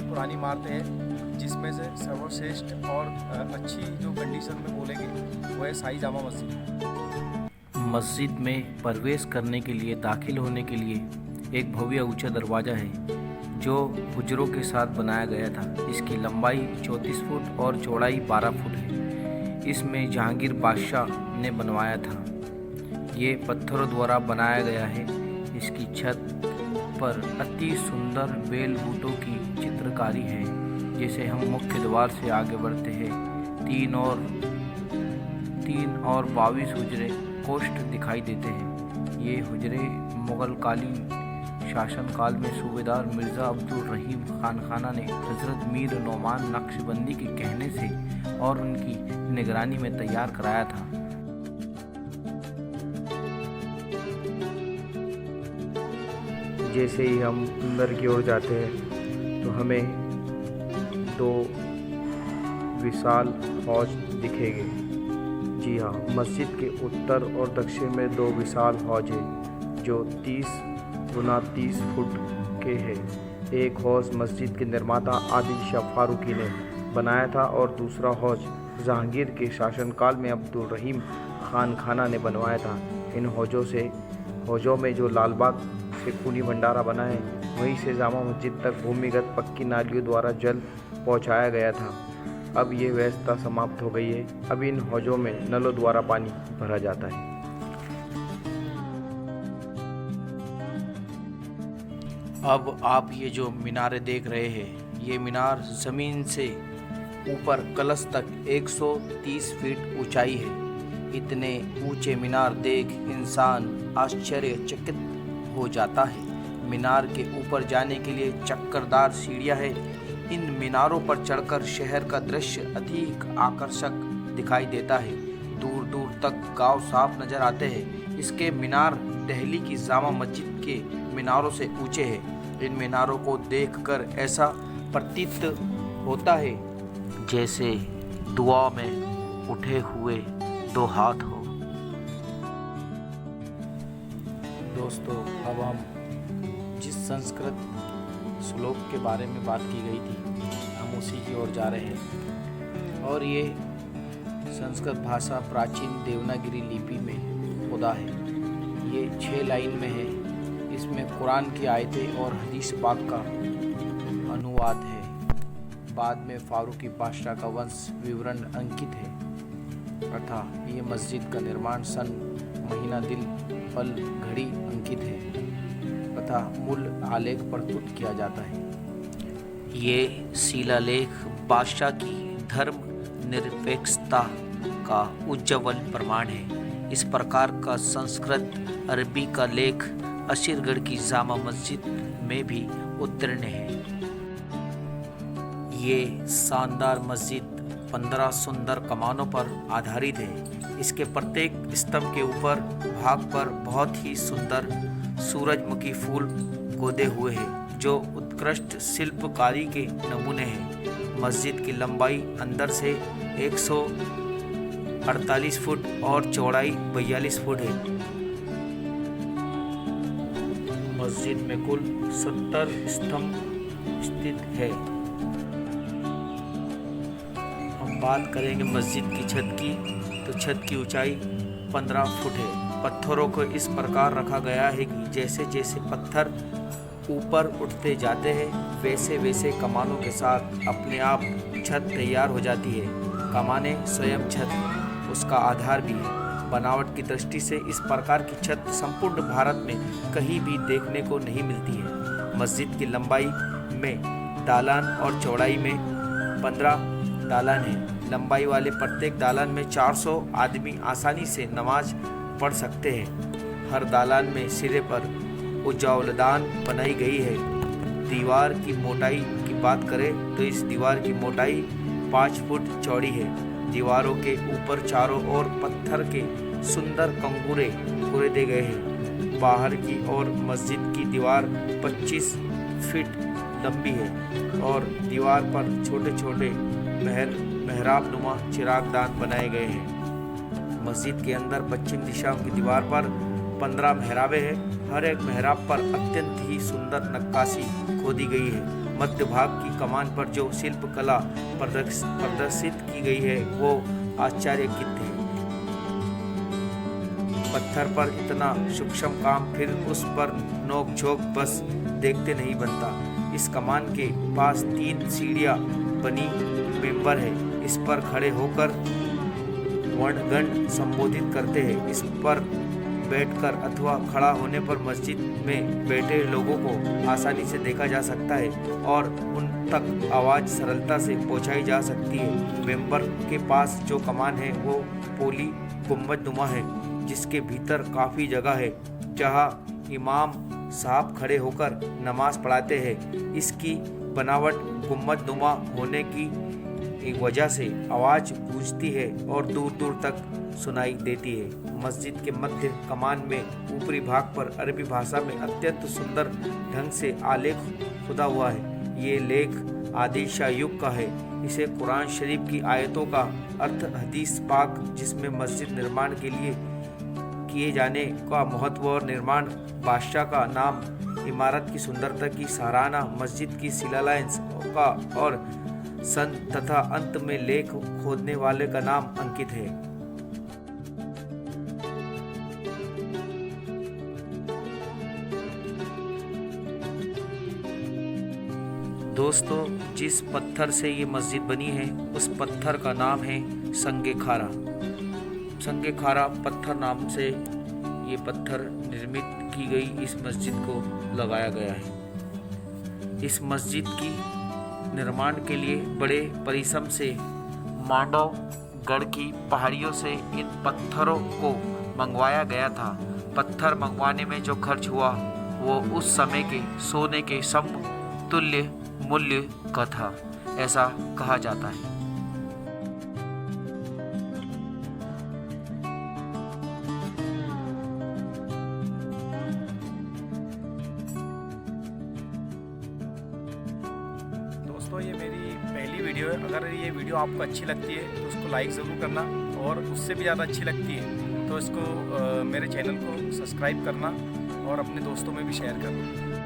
पुरानी इमारतें हैं, जिसमें से सर्वश्रेष्ठ और अच्छी जो कंडीशन में बोलेंगे वो है शाही जामा मस्जिद। मस्जिद में प्रवेश करने के लिए, दाखिल होने के लिए एक भव्य ऊंचा दरवाज़ा है जो हुजरों के साथ बनाया गया था। इसकी लंबाई 34 फुट और चौड़ाई 12 फुट है। इसमें जहांगीर बादशाह ने बनवाया था। ये पत्थरों द्वारा बनाया गया है। इसकी छत पर अति सुंदर बेल बूटों की चित्रकारी है। जैसे हम मुख्य द्वार से आगे बढ़ते हैं, 3 और 22 हुजरे कोष्ठ दिखाई देते हैं। ये हुजरे मुगलकालीन शासनकाल में सूबेदार मिर्ज़ा अब्दुल रहीम खानखाना ने हज़रत मीर नोमान नक्शबंदी के कहने से और उनकी निगरानी में तैयार कराया था। जैसे ही हम अंदर की ओर जाते हैं तो हमें 2 विशाल हौज दिखेंगे। जी हाँ, मस्जिद के उत्तर और दक्षिण में 2 विशाल हौज हैं जो 30 गुना 30 फुट के हैं। एक हौज मस्जिद के निर्माता आदिल शाह फारूकी ने बनाया था और दूसरा हौज जहांगीर के शासनकाल में अब्दुल रहीम खानखाना ने बनवाया था। इन हौजों में जो लालबाग से खूनी भंडारा बना है, वहीं से जामा मस्जिद तक भूमिगत पक्की नालियों द्वारा जल पहुंचाया गया था। अब ये व्यवस्था समाप्त हो गई है। अब इन हौजों में नलों द्वारा पानी भरा जाता है। अब आप ये जो मीनारें देख रहे हैं, ये मीनार ज़मीन से ऊपर कलश तक 130 फीट ऊंचाई है। इतने ऊंचे मीनार देख इंसान आश्चर्यचकित हो जाता है। मीनार के ऊपर जाने के लिए चक्करदार सीढ़ियां हैं। इन मीनारों पर चढ़कर शहर का दृश्य अधिक आकर्षक दिखाई देता है। दूर दूर तक गांव साफ नजर आते हैं। इसके मीनार दिल्ली की जामा मस्जिद के मीनारों से ऊंचे हैं। इन मीनारों को देखकर ऐसा प्रतीत होता है जैसे दुआ में उठे हुए 2 हाथ हो। दोस्तों, अब हम जिस संस्कृत श्लोक के बारे में बात की गई थी, हम उसी की ओर जा रहे हैं। और ये संस्कृत भाषा प्राचीन देवनागरी लिपि में खुदा है। ये 6 लाइन में है। इसमें कुरान की आयतें और हदीस पाक का अनुवाद है। बाद में फारूकी बादशाह का वंश विवरण अंकित है तथा ये मस्जिद का निर्माण सन, महीना, दिन, पल, घड़ी अंकित है तथा मूल आलेख प्रस्तुत किया जाता है। ये शिलालेख बादशाह की धर्म निरपेक्षता का उज्ज्वल प्रमाण है। इस प्रकार का संस्कृत अरबी का लेख असीरगढ़ की जामा मस्जिद में भी उत्तीर्ण है। ये शानदार मस्जिद 15 सुंदर कमानों पर आधारित है। इसके प्रत्येक स्तंभ के ऊपर भाग पर बहुत ही सुंदर सूरजमुखी फूल गोदे हुए हैं जो उत्कृष्ट शिल्पकारी के नमूने हैं। मस्जिद की लंबाई अंदर से 148 फुट और चौड़ाई 42 फुट है। मस्जिद में कुल 70 स्तंभ स्थित है। हम बात करेंगे मस्जिद की छत की, तो छत की ऊंचाई 15 फुट है। पत्थरों को इस प्रकार रखा गया है कि जैसे जैसे पत्थर ऊपर उठते जाते हैं, वैसे वैसे कमानों के साथ अपने आप छत तैयार हो जाती है। कमाने स्वयं छत उसका आधार भी है। बनावट की दृष्टि से इस प्रकार की छत संपूर्ण भारत में कहीं भी देखने को नहीं मिलती है। मस्जिद की लंबाई में दालान और चौड़ाई में 15 दालान है। लंबाई वाले प्रत्येक दालान में 400 आदमी आसानी से नमाज पढ़ सकते हैं। हर दालान में सिरे पर उज्ज्वलदान बनाई गई है। दीवार की मोटाई की बात करें तो इस दीवार की मोटाई 5 फुट चौड़ी है। दीवारों के ऊपर चारों ओर पत्थर के सुंदर कंगूरे दे गए हैं। बाहर की ओर मस्जिद की दीवार 25 फीट लंबी है और दीवार पर छोटे छोटे मेहराब नुमा चिरागदान बनाए गए हैं। मस्जिद के अंदर पश्चिम दिशा की दीवार पर 15 मेहराबें हैं। हर एक मेहराब पर अत्यंत ही सुंदर नक्काशी खोदी गई है। मध्य भाग की कमान पर जो शिल्प कला प्रदर्शित की गई है वो आश्चर्यचकित है। पत्थर पर इतना सूक्ष्म काम फिर उस पर नोक झोंक बस देखते नहीं बनता। इस कमान के पास 3 सीढ़ियां बनी मेंबर है। इस पर खड़े होकर वर्णगण संबोधित करते हैं। इस पर बैठकर अथवा खड़ा होने पर मस्जिद में बैठे लोगों को आसानी से देखा जा सकता है और उन तक आवाज़ सरलता से पहुंचाई जा सकती है। मेंबर के पास जो कमान है वो पोली गुंबदनुमा है, जिसके भीतर काफ़ी जगह है जहां इमाम साहब खड़े होकर नमाज पढ़ाते हैं। इसकी बनावट गुंबदनुमा होने की एक वजह से आवाज़ गूंजती है और दूर दूर तक सुनाई देती है। मस्जिद के मध्य कमान में ऊपरी भाग पर अरबी भाषा में अत्यंत सुंदर ढंग से आलेख खुदा हुआ है। ये लेख आदिल शाह युग का है। इसे कुरान शरीफ की आयतों का अर्थ, हदीस पाक जिसमें मस्जिद निर्माण के लिए किए जाने का महत्व और निर्माण बादशाह का नाम, इमारत की सुंदरता की सराहना, मस्जिद की शिलान्यास का और सन तथा अंत में लेख खोदने वाले का नाम अंकित है। दोस्तों, जिस पत्थर से ये मस्जिद बनी है उस पत्थर का नाम है संगे खारा। संगे खारा पत्थर नाम से ये पत्थर निर्मित की गई इस मस्जिद को लगाया गया है। इस मस्जिद की निर्माण के लिए बड़े परिश्रम से मांडवगढ़ की पहाड़ियों से इन पत्थरों को मंगवाया गया था। पत्थर मंगवाने में जो खर्च हुआ वो उस समय के सोने के समतुल्य मूल्य का था, ऐसा कहा जाता है। दोस्तों, ये मेरी पहली वीडियो है। अगर ये वीडियो आपको अच्छी लगती है तो उसको लाइक ज़रूर करना, और उससे भी ज़्यादा अच्छी लगती है तो इसको मेरे चैनल को सब्सक्राइब करना और अपने दोस्तों में भी शेयर करना।